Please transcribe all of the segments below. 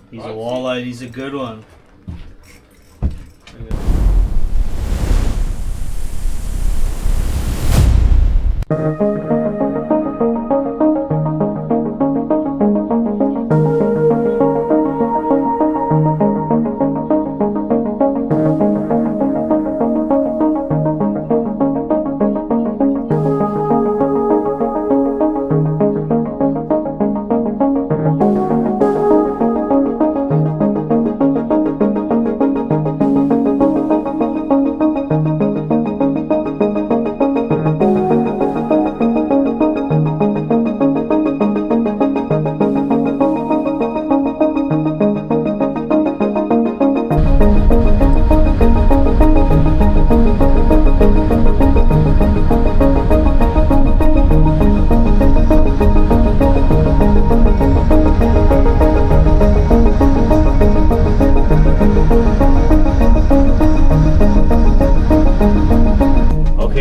He's a walleye. He's a good one.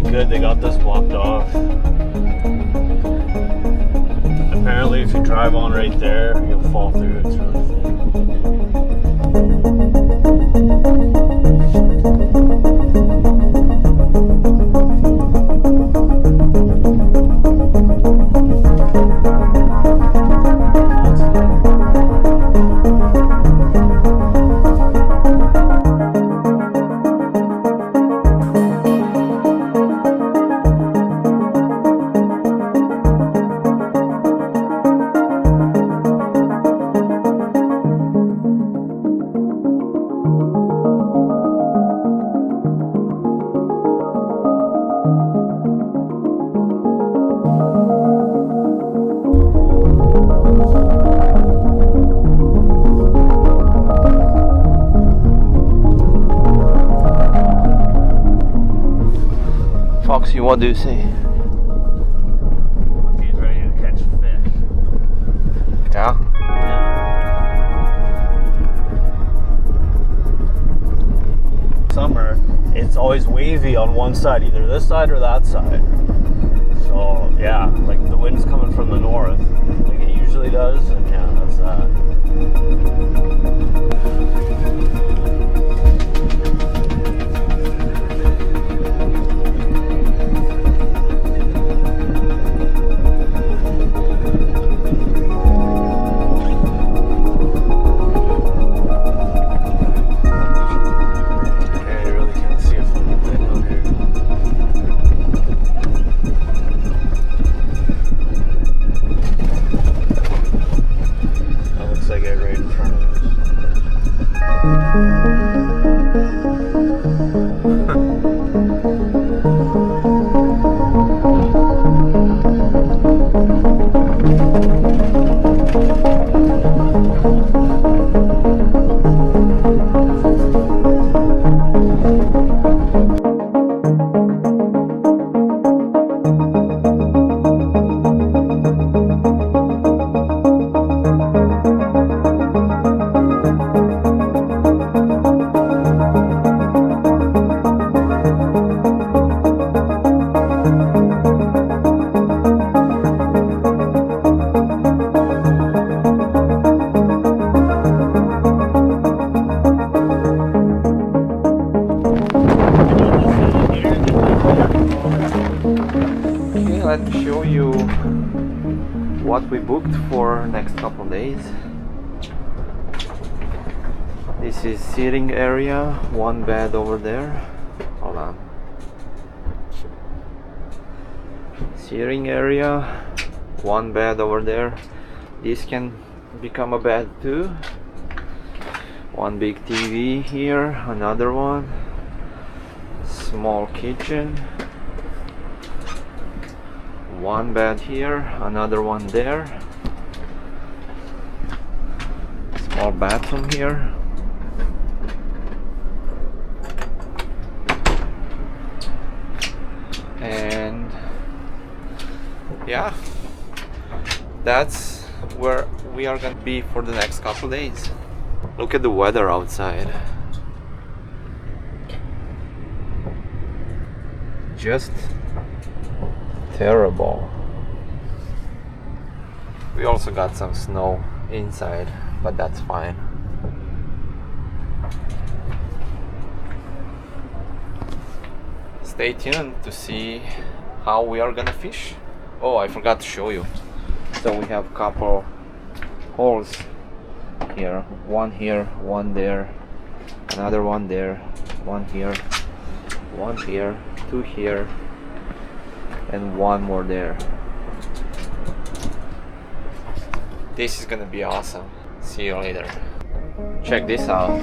Good, they got this blocked off. Apparently if you drive on right there, you'll fall through. It's really Foxy, what do you say? He's ready to catch fish. Yeah? Yeah. Summer, it's always wavy on one side, either this side or that side. So yeah, like the wind's coming from the north, like it usually does, and yeah, that's that. Let me show you what we booked for next couple days. This is sitting area, one bed over there. Hold on. Sitting area, one bed over there. This can become a bed too. One big TV here, another one. Small kitchen. One bed here, another one there. Small bathroom here. And yeah, that's where we are gonna be for the next couple days. Look at the weather outside. Just terrible. We also got some snow inside, but that's fine. Stay tuned to see how we are gonna fish. Oh, I forgot to show you. So we have couple holes here, one here, one there, another one there, one here, two here, and one more there. This is gonna be awesome. See you later. Check this out.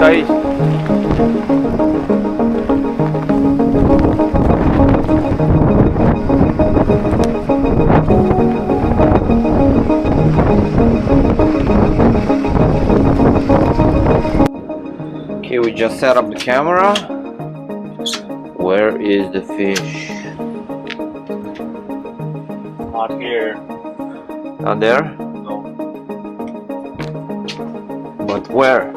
Aí. Okay, we just set up the camera. Where is the fish? Not here. Not there? No. But where?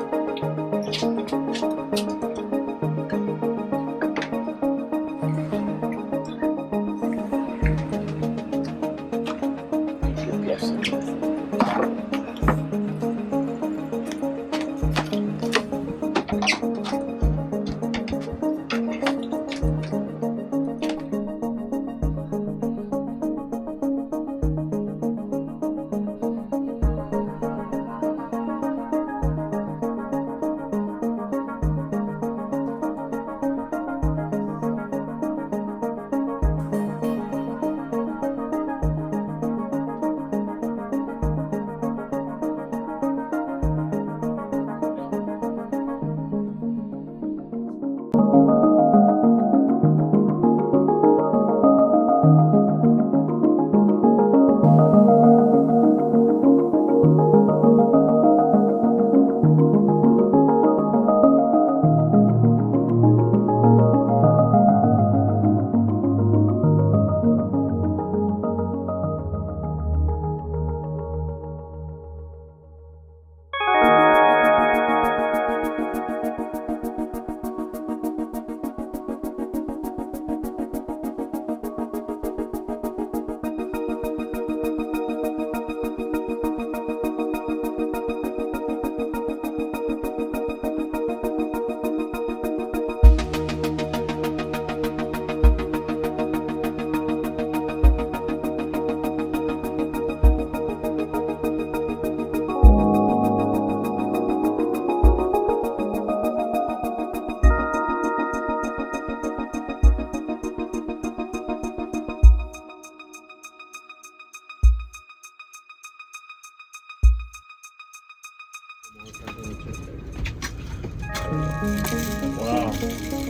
Wow,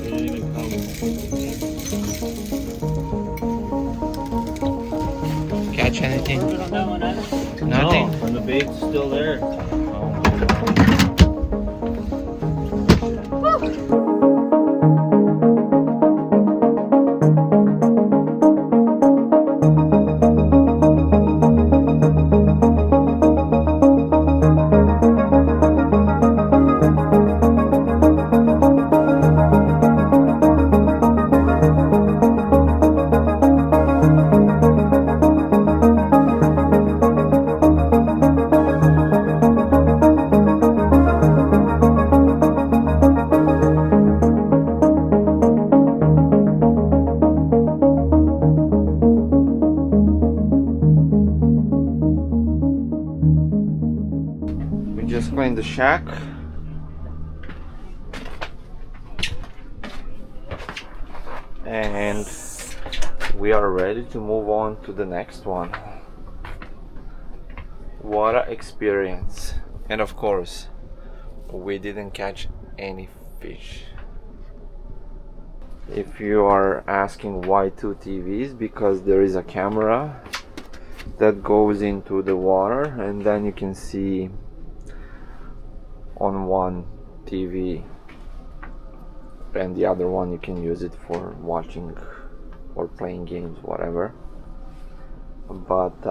they didn't even come. Catch anything? Nothing? No, and the bait's still there. Just cleaned the shack. And we are ready to move on to the next one. What an experience. And of course, we didn't catch any fish. If you are asking why two TVs, because there is a camera that goes into the water and then you can see on one TV and the other one you can use it for watching or playing games, whatever. But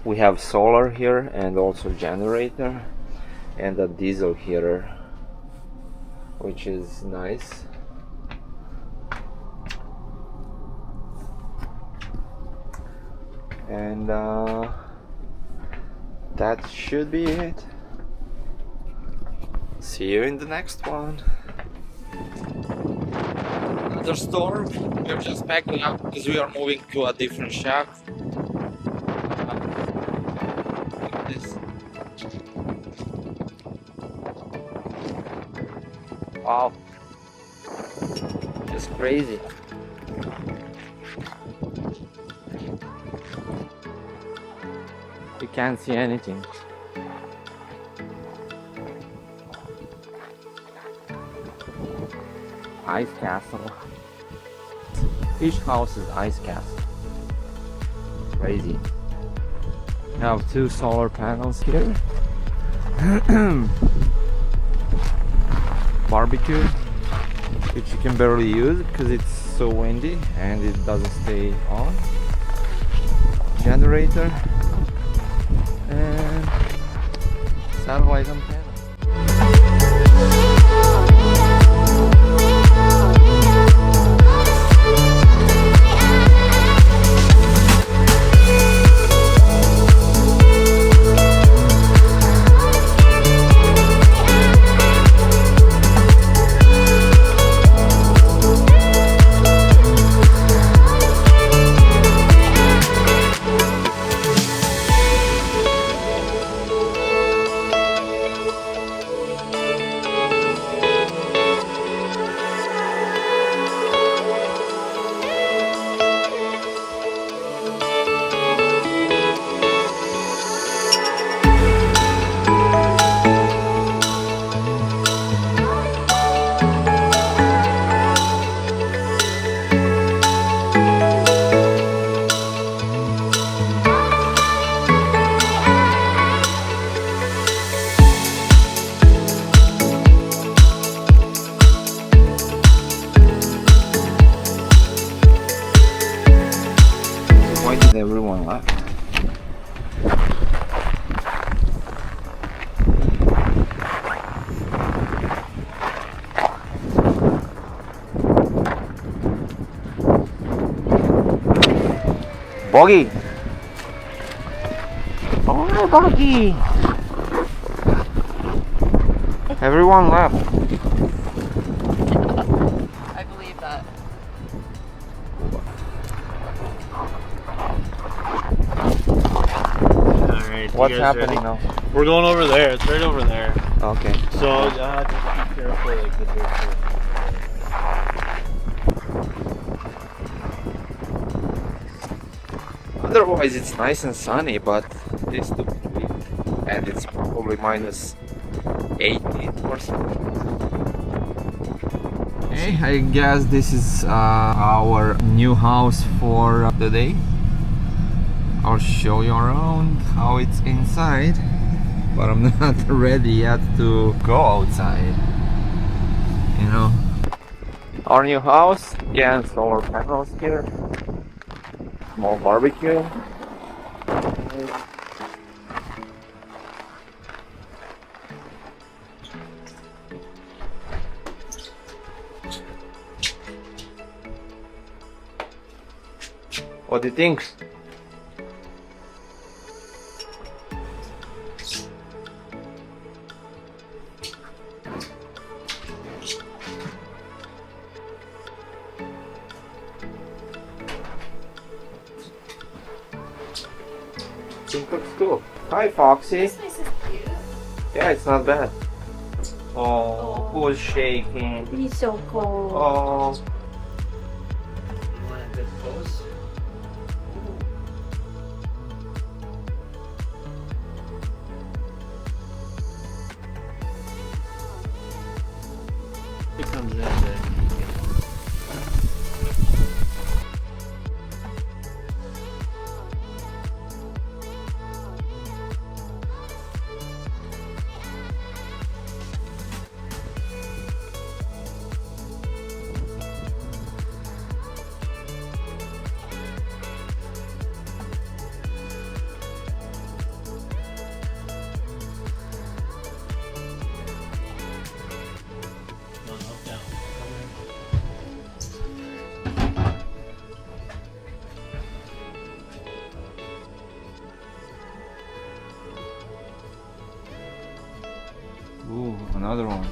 We have solar here and also generator and a diesel heater, which is nice. And that should be it. See you in the next one. Another storm. We're just packing up because we are moving to a different shack. Look at this. Wow. Just crazy. You can't see anything. Ice castle. Each house is ice castle. Crazy. We have 2 solar panels here. Barbecue, which you can barely use because it's so windy and it doesn't stay on. Generator and satellite antenna. Why did everyone laugh? Boggy! Oh, hi, Boggy! Everyone laughed. I believe that. Alright. What's happening now? We're going over there. It's right over there. Okay. So just be careful, like the dirt. Otherwise it's nice and sunny, but this too big. And it's probably minus 18 or something. Hey, I guess this is our new house for the day. I'll show you around how it's inside, but I'm not ready yet to go outside, you know. Our new house, again, solar panels here, small barbecue. What do you think? It looks cool. Hi, Foxy. This place is cute. Yeah, it's not bad. Oh, who's shaking? He's so cold. Oh. You want a good pose? It comes in there. Ooh, another one.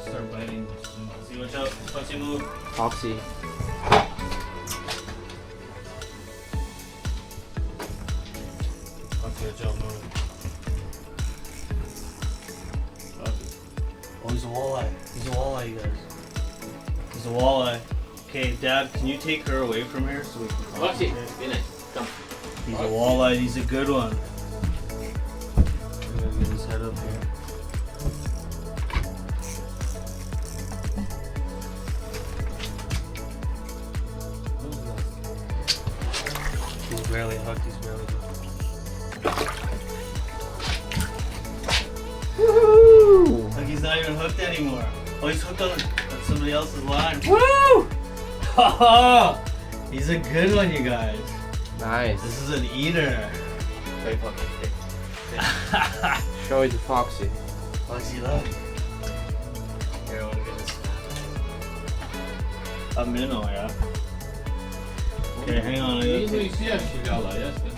Start biting. See, watch out. Watch you move. Foxy. Watch out, move. Oh, he's a walleye. He's a walleye, you guys. He's a walleye. Okay, Dad, can you take her away from here so we can Foxy, concentrate? be nice. Come. He's a walleye. He's a good one. I'm gonna get his head up here. He's barely hooked. He's barely hooked. Woohoo! Look, he's not even hooked anymore. Oh, he's hooked on somebody else's line. Woo! Oh, he's a good one, you guys. Nice. This is an eater. Very Foxy. Show it to Foxy. Foxy, look. Here, I want to get this. A minnow, yeah. Okay, hang on. I Nie gotta take- idziesz, Gala, jestem.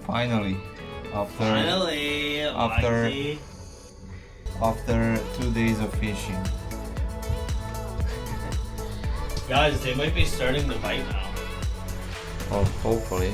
Finally, after After after 2 days of fishing. guys, they might be starting to bite now. Oh, hopefully.